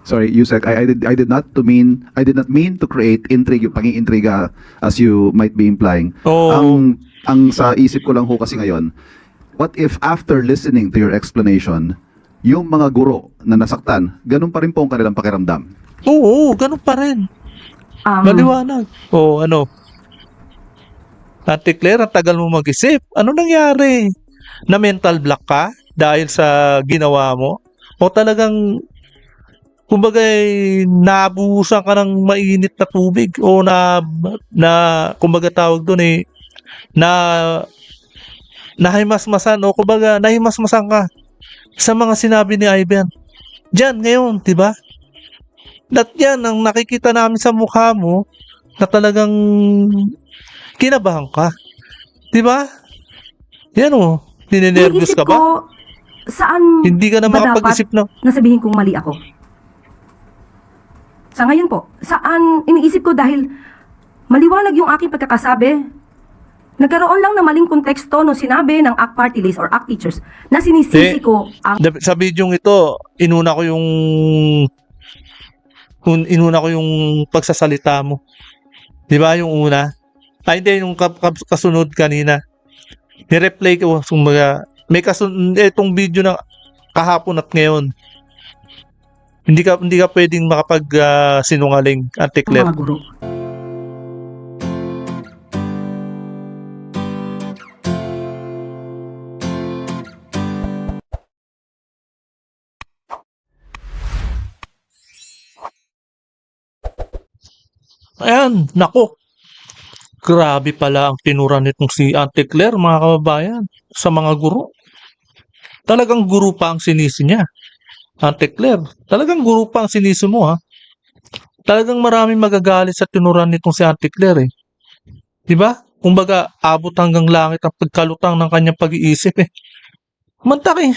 Sorry, Yusek, I did not mean to create intrigue, yung pang-iintriga as you might be implying. Oo. Ang sa isip ko lang ho kasi ngayon, what if after listening to your explanation, yung mga guro na nasaktan, ganun pa rin po ang kanilang pakiramdam? Oo, ganun pa rin. Maliwanag. O ano? Ate Claire, ang tagal mo mag-isip. Ano nangyari? Na mental block ka dahil sa ginawa mo? O talagang, kumbaga, nabuhusan ka ng mainit na tubig? O kumbaga tawag doon na nahimasmasan o kumbaga nahimasmasan ka sa mga sinabi ni Ivan. Diyan ngayon, 'di ba? At yan ang nakikita namin sa mukha mo na talagang kinabahan ka. 'Di ba? Yan oh, ninenervyos Iniisip ka ba? ko, saan Hindi ka na ba dapat makapag-isip na. nasabihin kong mali ako? Sa ngayon po, saan iniisip ko dahil maliwanag yung aking pagkakasabi. Nagkaroon lang ng maling konteksto no sinabi ng ACT Party List or ACT Teachers na sinisisi ko ang Sa video ito, inuna ko yung pagsasalita mo. 'Di ba yung una? Ay hindi, yung kasunod kanina. Ni-replay ko, kumbaga, itong video na kahapon at ngayon. Hindi ka pwedeng makapag sinungaling, Ate Claire. mga guro. Ayan, nako. Grabe pala ang tinura nitong si Ate Claire, mga kababayan, sa mga guro. Talagang guro pa ang sinisi niya. Ate Claire, talagang guro pa ang sinisi mo, ha? Talagang maraming magagalit sa tinuran nitong si Ate Claire, eh. Diba? Kumbaga, abot hanggang langit ang pagkalutang ng kanyang pag-iisip, eh. Mantaki,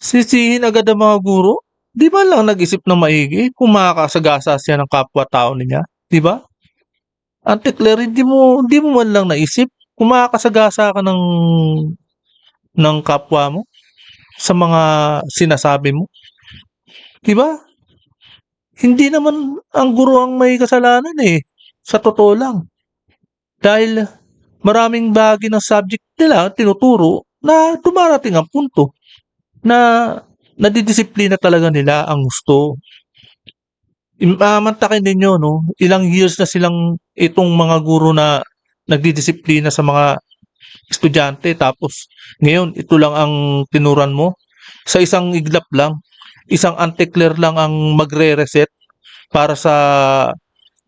sisihin agad ang mga guro. Di ba lang nag-isip na maigi kung makakasagasa siya ng kapwa-tao niya? Di ba? Ate Claire, hindi mo man lang naisip kung makakasagasa ka ng kapwa mo sa mga sinasabi mo. Di ba? Hindi naman ang guro ang may kasalanan, eh. Sa totoo lang. Dahil maraming bahagi ng subject nila tinuturo na dumarating ang punto na nadidisiplina talaga nila ang gusto. Mantakin ninyo, no? Ilang years na silang itong mga guro na nagdidisiplina sa mga estudyante, tapos ngayon ito lang ang tinuran mo sa isang iglap lang, isang Ate Claire lang ang magre-reset para sa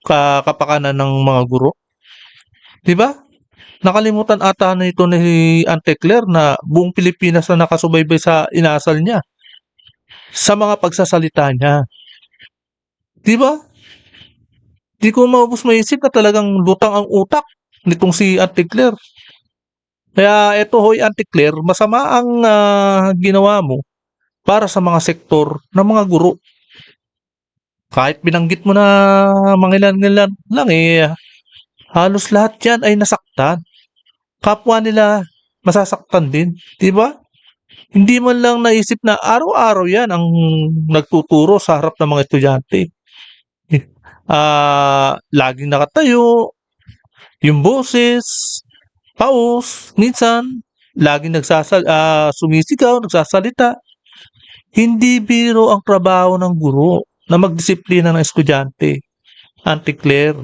kapakanan ng mga guro. 'Di ba? Nakalimutan ata na ito ni Ate Claire na buong Pilipinas na nakasubaybay sa inasal niya sa mga pagsasalita niya. 'Di ba? Di ko maubos maisip na talagang lutang ang utak nitong si Ate Claire. Kaya eto hoy Ate Claire, masama ang ginawa mo para sa mga sektor ng mga guro. Kahit binanggit mo na mangilan-ngilan lang, halos lahat yan ay nasaktan. Kapwa nila masasaktan din, di ba? Hindi man lang naisip na araw-araw yan ang nagtuturo sa harap ng mga estudyante. Laging nakatayo, yung boses, paus, minsan, laging sumisigaw, nagsasalita. Hindi biro ang trabaho ng guro na magdisiplina ng estudyante. Ate Claire,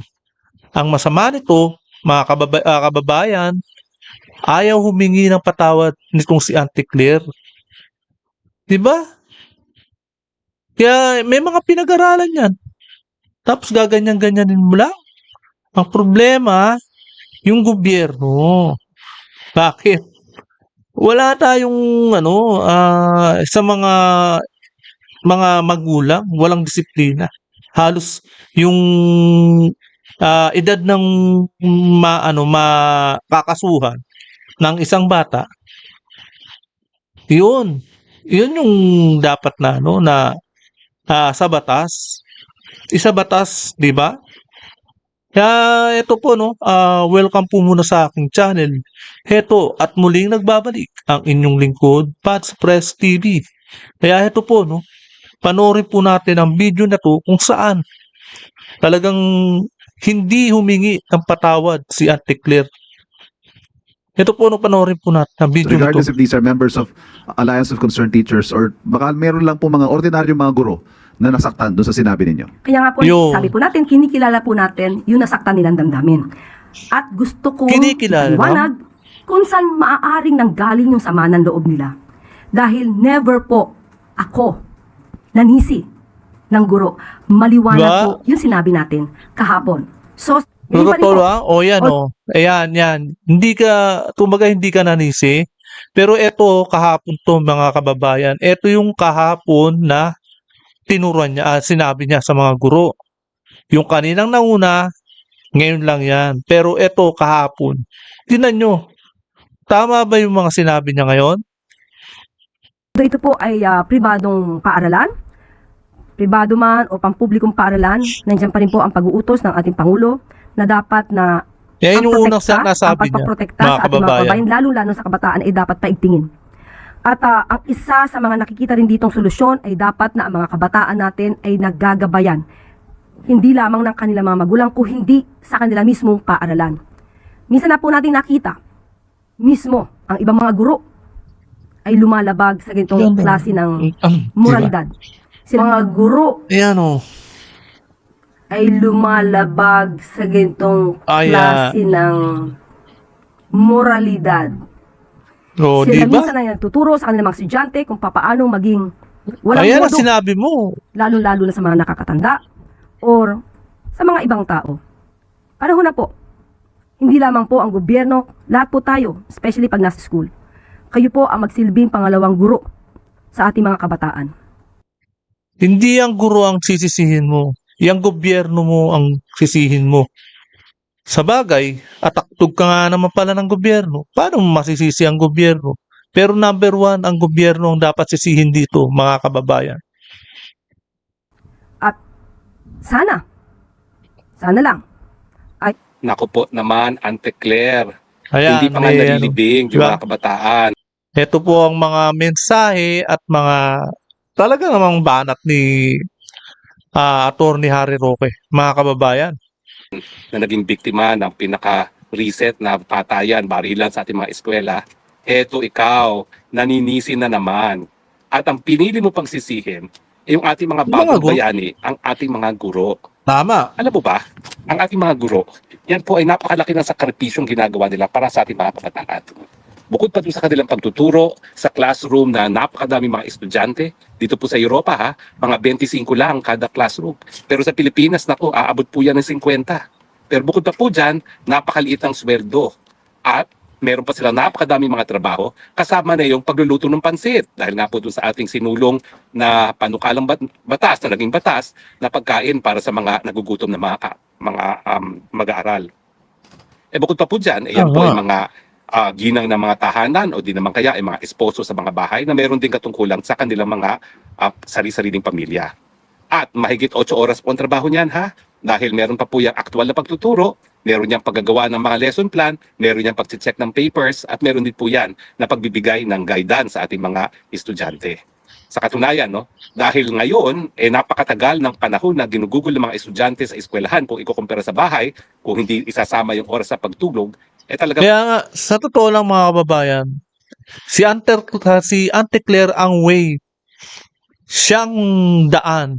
ang masama nito, mga kababayan, ayaw humingi ng patawad nitong si Ate Claire. Diba? Kaya may mga pinag-aralan yan. Tapos gaganyan-ganyanin mo lang. Ang problema, yung gobyerno. Bakit? Wala tayong sa mga magulang, walang disiplina. Halos yung edad ng makakasuhan ng isang bata, yun yung dapat na sa batas, batas, di ba? Kaya ito po, welcome po muna sa aking channel. Heto, at muling nagbabalik ang inyong lingkod, Pads Press TV. Kaya ito po, panoorin po natin ang video na to kung saan talagang hindi humingi ng patawad si Ate Claire. Ito po, panoorin po natin ang video na to. Regardless if these are members of Alliance of Concerned Teachers or baka meron lang po mga ordinaryong mga guro na nasaktan doon sa sinabi ninyo. Kaya nga po, Yun. sabi po natin, kinikilala po natin yung nasaktan nilang damdamin. At gusto ko Kinikilala, ipaliwanag kung saan maaaring nanggaling yung sama ng loob nila. Dahil never po ako nanisi ng guro. Maliwanag Ba? po yung sinabi natin kahapon. So, yun pa rin Totoo po. ah? O yan o. Ayan, yan. Hindi ka, kumbaga hindi ka nanisi. Pero eto kahapon to mga kababayan. Eto yung kahapon na tinuruan niya, sinabi niya sa mga guro. Yung kaninang nauna, ngayon lang yan. Pero eto kahapon. Tingnan nyo. Tama ba yung mga sinabi niya ngayon? Ito po ay pribadong paaralan, pribado man o pampublikong paaralan, nandiyan pa rin po ang pag-uutos ng ating Pangulo na dapat na Yan yung unang ang nasabi niya, pagpaprotekta mga sa ating mga kababayan. kababayan, lalo-lalo sa kabataan ay dapat paigtingin. At ang isa sa mga nakikita rin ditong solusyon ay dapat na ang mga kabataan natin ay naggagabayan. Hindi lamang ng kanilang mga magulang, kung hindi sa kanila mismong paaralan. Minsan na po natin nakita, mismo ang ibang mga guro ay lumalabag sa ganitong klase ng moralidad. Sila mga guro Ayan o. ay lumalabag sa ganitong klase ng moralidad. O, Sila di ba? minsan ay nagtuturo sa kanilang mga estudyante kung papaano maging walang Ayan ang modo, sinabi mo. lalo-lalo na sa mga nakakatanda or sa mga ibang tao. Panahon na po, hindi lamang po ang gobyerno, lahat po tayo, especially pag nasa school. Kayo po ang magsilbing pangalawang guro sa ating mga kabataan. Hindi ang guro ang sisisihin mo. Yang gobyerno mo ang sisihin mo. Sa bagay, ataktog ka nga naman pala ng gobyerno. Paano mo masisisi ang gobyerno? Pero number one, ang gobyerno ang dapat sisihin dito, mga kababayan. At sana lang, Naku po naman, Ante Claire. Ayan, Hindi pa nga may nalilibing yung diba? mga kabataan. Ito po ang mga mensahe at mga talaga namang banat ni Attorney Harry Roque, mga kababayan. Na naging biktima ng pinaka-reset na patayan, barilan sa ating mga eskwela. Eto ikaw, naninisi na naman. At ang pinili mo pang sisihin, yung ating mga Mga bagong guro. bayani, ang ating mga guro. Tama. Alam mo ba, ang ating mga guro, yan po ay napakalaki ng sakripisyong ginagawa nila para sa ating mga kabataan. Bukod pa doon sa kanilang pagtuturo sa classroom na napakadami mga estudyante, dito po sa Europa ha, mga 25 lang kada classroom. Pero sa Pilipinas, naku, aabot po yan ng 50. Pero bukod pa po dyan, napakaliit ang sweldo. At meron pa silang napakadami mga trabaho, kasama na yung pagluluto ng pansit. Dahil nga po doon sa ating sinulong na panukalang batas, na naging batas, na pagkain para sa mga nagugutom na mga mag-aaral. Bukod pa po dyan, yan po ay mga ginang ng mga tahanan o di naman kaya ay mga esposo sa mga bahay na meron din katungkulan sa kanilang mga sari-sariling pamilya. At mahigit 8 oras po ang trabaho niyan ha, dahil meron pa po yung aktual na pagtuturo, meron niyang paggagawa ng mga lesson plan, meron niyang pag-check ng papers, at meron din po yan na pagbibigay ng guidance sa ating mga estudyante. Sa katunayan, no, dahil ngayon, napakatagal ng panahon na ginugugol ng mga estudyante sa eskwelahan kung ikukumpara sa bahay, kung hindi isasama yung oras sa pagtulog, talaga. Kaya nga, sa totoo lang mga kababayan, si Ante Claire ang way, siyang daan,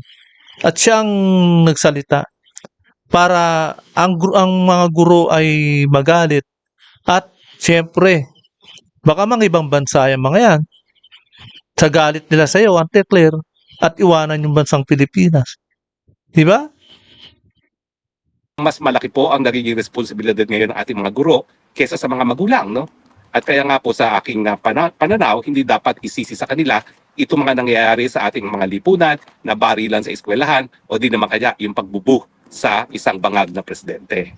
at siyang nagsalita para ang mga guro ay magalit. At siyempre, baka mga ibang bansa yung mga yan, sa galit nila sa iyo, Ante Claire, at iwanan yung bansang Pilipinas. Di ba? Mas malaki po ang nagiging responsibilidad ngayon ng ating mga guro kesa sa mga magulang, no? At kaya nga po sa aking pananaw, hindi dapat isisi sa kanila itong mga nangyayari sa ating mga lipunan na barilan sa eskwelahan o di naman kaya yung pagbubuh sa isang bangag na presidente.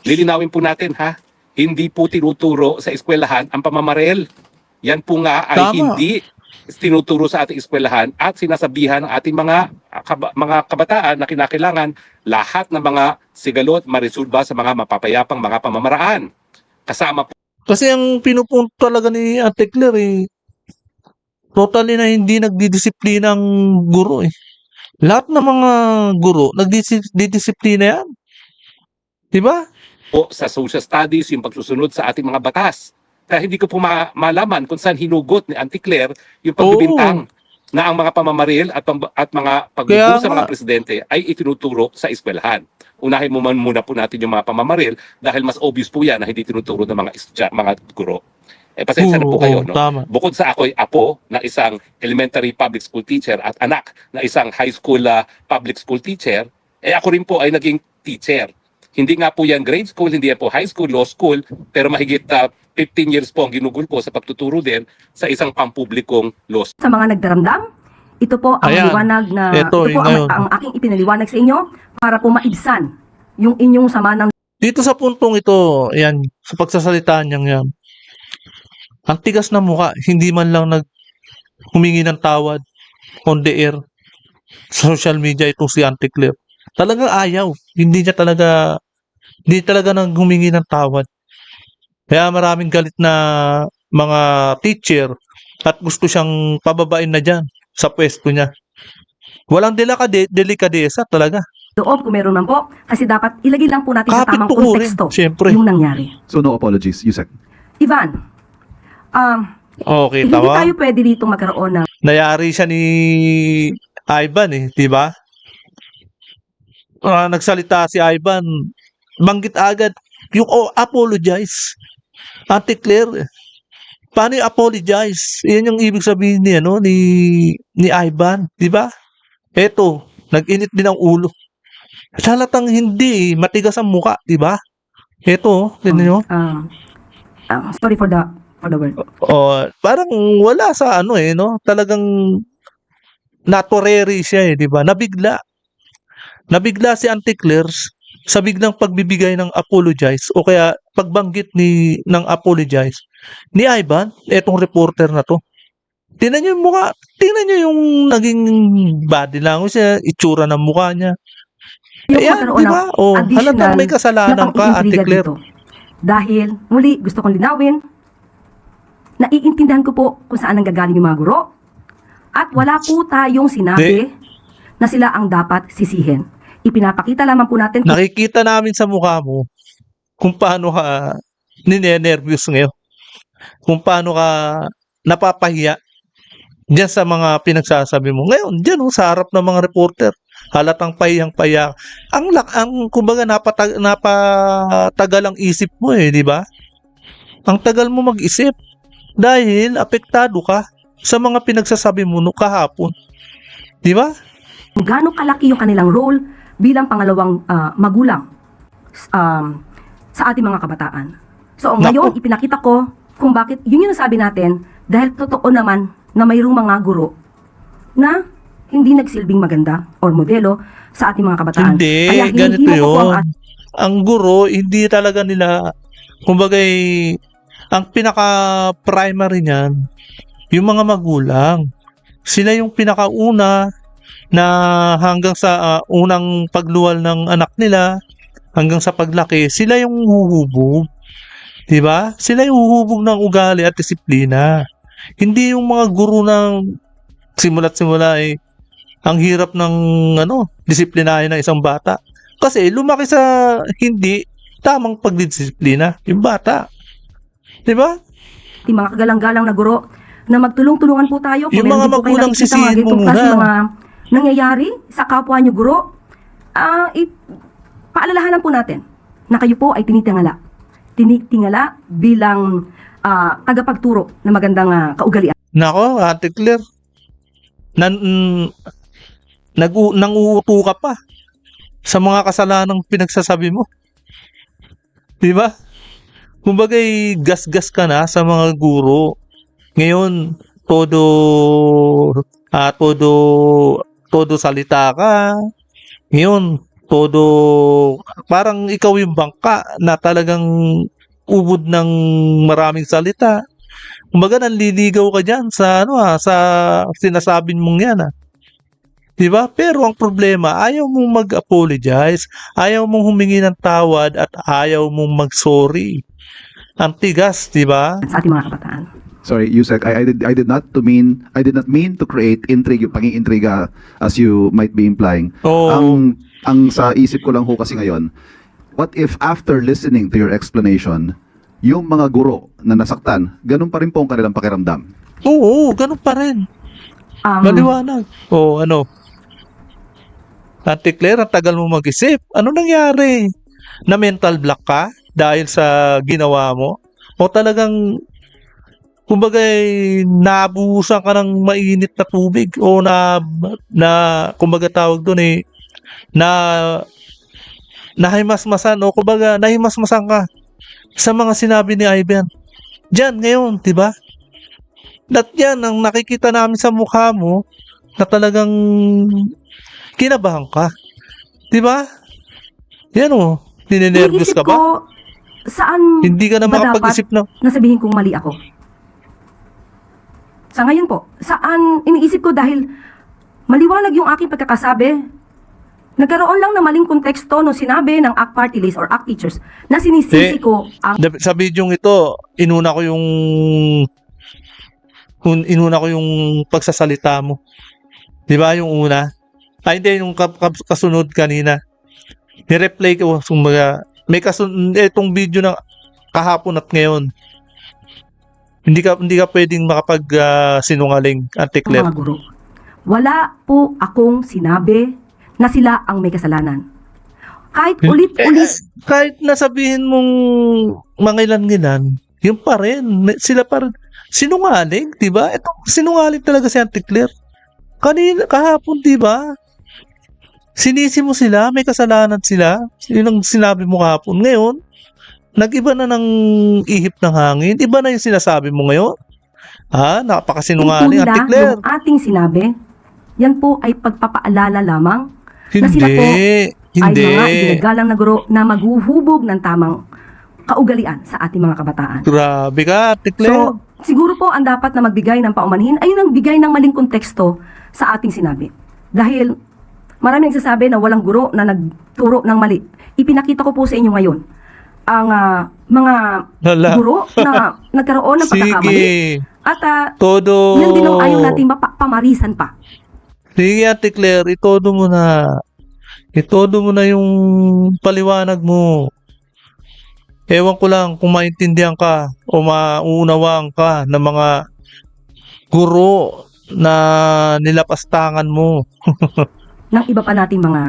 Lilinawin po natin ha, hindi po tinuturo sa eskwelahan ang pamamaril. Yan po nga ay Tama. hindi tinuturo sa ating eskwelahan at sinasabihan ng ating mga kabataan na kinakailangan lahat ng mga sigalot marisulba sa mga mapapayapang mga pamamaraan. Kasama po Kasi ang pinupunto talaga ni Ante Claire, totally na hindi nagdidisiplina ang guro eh. Lahat ng mga guro nagdidisiplina yan. 'Di ba? O sa social studies, yung pagsusunod sa ating mga batas. Kaya hindi ko po malaman kung saan hinugot ni Auntie Claire yung pagbibintang na ang mga pamamaril at mga Kaya pagbubuo sa mga nga. presidente ay itinuturo sa eskwelahan. Unahin muna po natin yung mga pamamaril dahil mas obvious po yan na hindi tinuturo ng mga guro. Pasensya na po kayo. No? Tama. Bukod sa ako'y apo na isang elementary public school teacher at anak na isang high school public school teacher, ako rin po ay naging teacher. Hindi nga po yan grade school, hindi yan po high school, law school, pero mahigit 15 years po ang ginugol ko sa pagtuturo din sa isang pampublikong law school. Sa mga nagdaramdam, ito po ang Ayan. liwanag na Ito, ito po ngayon. ang aking ipinaliwanag sa inyo para po maibsan yung inyong sama ng Dito sa puntong ito, yan, sa pagsasalitaan niyang yan, ang tigas na mukha, hindi man lang humingi ng tawad on the air sa social media itong si Auntie Claire. Talagang ayaw. Hindi talaga nang humingi ng tawad. Kaya maraming galit na mga teacher at gusto siyang pababain na dyan sa pwesto niya. Walang delikadesa talaga. loob kung meron man po kasi dapat ilagay lang po natin sa Kapit tamang tukurin, konteksto syempre. yung nangyari. So no apologies, Yusek. Ivan, Okay, hindi tawa. tayo pwede dito magkaroon ng Nayari siya ni Ivan eh, di ba? Nagsalita si Ivan, banggit agad yung apologize. Auntie Claire, paano yung apologize? Yan yung ibig sabihin ni Ivan, di ba? Eto, nag-init din ang ulo. Halatang hindi, matigas ang muka, di ba? Eto, tingnan nyo. sorry for the word. Parang wala sa talagang naturary siya di ba? Nabigla si Auntie Claire sa biglang pagbibigay ng apologize o kaya pagbanggit ng apologize ni Ivan, etong reporter na to. Tingnan niyo yung mukha, tingnan niyo yung naging body language niya, itsura ng mukha niya. Yung Ayan, magkaroon di ng ba? additional Halatang may kasalanan na ka, Auntie pang-iintriga Claire. dito. Dahil, muli, gusto kong linawin, naiintindihan ko po kung saan nanggagaling yung mga guro at wala po tayong sinabi na sila ang dapat sisihin. Ipinapakita lamang po natin kung Nakikita namin sa mukha mo kung paano ka ninenervyos ngayon. Kung paano ka napapahiya diyan sa mga pinagsasabi mo. Ngayon, diyan sa harap ng mga reporter, halatang pahiyang-pahiya. Ang kumbaga napatagal ang isip mo di ba? Ang tagal mo mag-isip dahil apektado ka sa mga pinagsasabi mo kahapon. Di ba? gaano kalaki yung kanilang role bilang pangalawang magulang sa ating mga kabataan. So ngayon, ipinakita ko kung bakit, yun yung nasabi natin, dahil totoo naman na mayroong mga guro na hindi nagsilbing maganda or modelo sa ating mga kabataan. Hindi, Kaya ganito hinihimo ko po yun. Ang guro, hindi talaga nila, kumbagay, ang pinaka-primary niyan, yung mga magulang. Sila yung pinakauna na hanggang sa unang pagluwal ng anak nila, hanggang sa paglaki, sila yung huhubog. Diba? Sila yung huhubog ng ugali at disiplina. Hindi yung mga guro ng simula't simula ang hirap ng disiplinahin ng isang bata. Kasi lumaki sa hindi tamang pagdidisiplina yung bata. 'Di ba? Yung mga kagalang-galang na guro na magtulong-tulungan po tayo kung Yung meron mga din po kayo magulang nakikita mga sisihin mo ganitong klase muna. mga nangyayari sa kapwa nyo guro. Paalalahanan po natin na kayo po ay tinitingala bilang tagapagturo na magandang kaugalian. Nako, Ate Claire. Nanguuto ka pa sa mga kasalanang pinagsasabi mo. 'Di ba? Kumbagay gas-gas ka na sa mga guro. Ngayon, todo salita ka. Ngayon, parang ikaw yung bangka na talagang ubod ng maraming salita. Kumbaga nanliligaw ka diyan sa sa sinasabi mong 'yan. 'Di ba? Pero ang problema, ayaw mong mag-apologize, ayaw mong humingi ng tawad at ayaw mong mag-sorry. Ang tigas, 'di ba? Sa ating mga kabataan. Sorry, Yusek, I did not mean to create intrigue, pang-iintriga as you might be implying. Oh. Ang sa isip ko lang ho kasi ngayon, what if after listening to your explanation, yung mga guro na nasaktan, ganun pa rin po ang kanilang pakiramdam? Oo, ganun pa rin. Maliwanag. O ano? Auntie Claire, ang tagal mo mag-isip. Ano nangyari? Na mental block ka dahil sa ginawa mo? O talagang, kumbaga, nabuhusan ka ng mainit na tubig? O kumbaga tawag doon nahimasmasan o kumbaga nahimasmasan ka sa mga sinabi ni Ivan. Diyan ngayon, 'di ba? At yan ang nakikita namin sa mukha mo na talagang kinabahan ka. 'Di ba? Yan oh, ninenervyos Iniisip ka ba? ko, saan Hindi ka na ba makapag-isip na. nasabihin kong mali ako? Sa ngayon po, saan iniisip ko dahil maliwanag yung aking pagkakasabi. Nagkaroon lang ng maling konteksto no sinabi ng ACT Party List or ACT Teachers na sinisisi ko ang Sa video ito, inuna ko yung pagsasalita mo. 'Di ba yung una? Ay hindi yung kasunod kanina. Ni-replay ko kumbaga may itong video ng kahapon at ngayon. Hindi ka pwedeng makapag sinungaling, Auntie Claire. mga guro. Wala po akong sinabi na sila ang may kasalanan. Kahit ulit-ulit Kahit nasabihin mong mangilan-ngilan, yun pa rin. Sila pa rin. Sinungaling, di ba? Ito, sinungaling talaga si Auntie Claire. Kahapon, di ba? Sinisi mo sila, may kasalanan sila. Yun ang sinabi mo kahapon. Ngayon, nag-iba na ng ihip ng hangin. Iba na yung sinasabi mo ngayon. Napakasinungaling, Auntie Claire. yung ating sinabi, yan po ay pagpapaalala lamang na sila po ay mga ginagalang na guro na maghuhubog ng tamang kaugalian sa ating mga kabataan. Grabe ka, Auntie Claire. So, siguro po ang dapat na magbigay ng paumanhin ay yung nagbigay ng maling konteksto sa ating sinabi. Dahil maraming nagsasabi na walang guro na nagturo ng mali. Ipinakita ko po sa inyo ngayon ang mga Hala. guro na nagkaroon ng pagkakamali. Sige. At Todo. yun din ang ayaw nating pamarisan pa. Sige, Ate Claire, itodo mo na. Itodo mo na yung paliwanag mo. Ewan ko lang kung maintindihan ka o mauunawaan ka ng mga guro na nilapastangan mo. Ng iba pa nating mga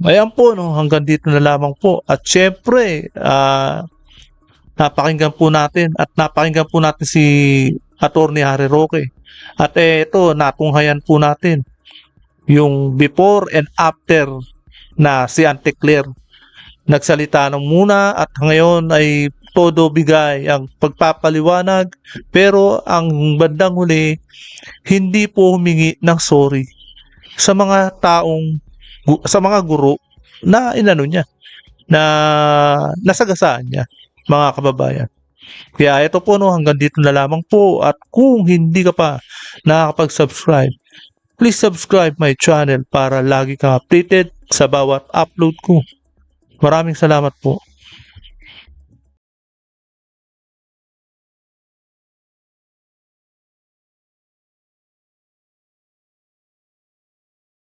Ayan po, no, hanggang dito na lamang po. At syempre, napakinggan po natin si Attorney Harry Roque. At ito, natunghayan po natin yung before and after na si Auntie Claire. Nagsalita ng muna at ngayon ay todo bigay ang pagpapaliwanag, pero ang bandang huli, hindi po humingi ng sorry sa mga guro na inano niya, na nasagasaan niya, mga kababayan. Kaya ito po, no, hanggang dito na lamang po. At kung hindi ka pa nakakapag-subscribe, please subscribe my channel para lagi kang updated sa bawat upload ko. Maraming salamat po.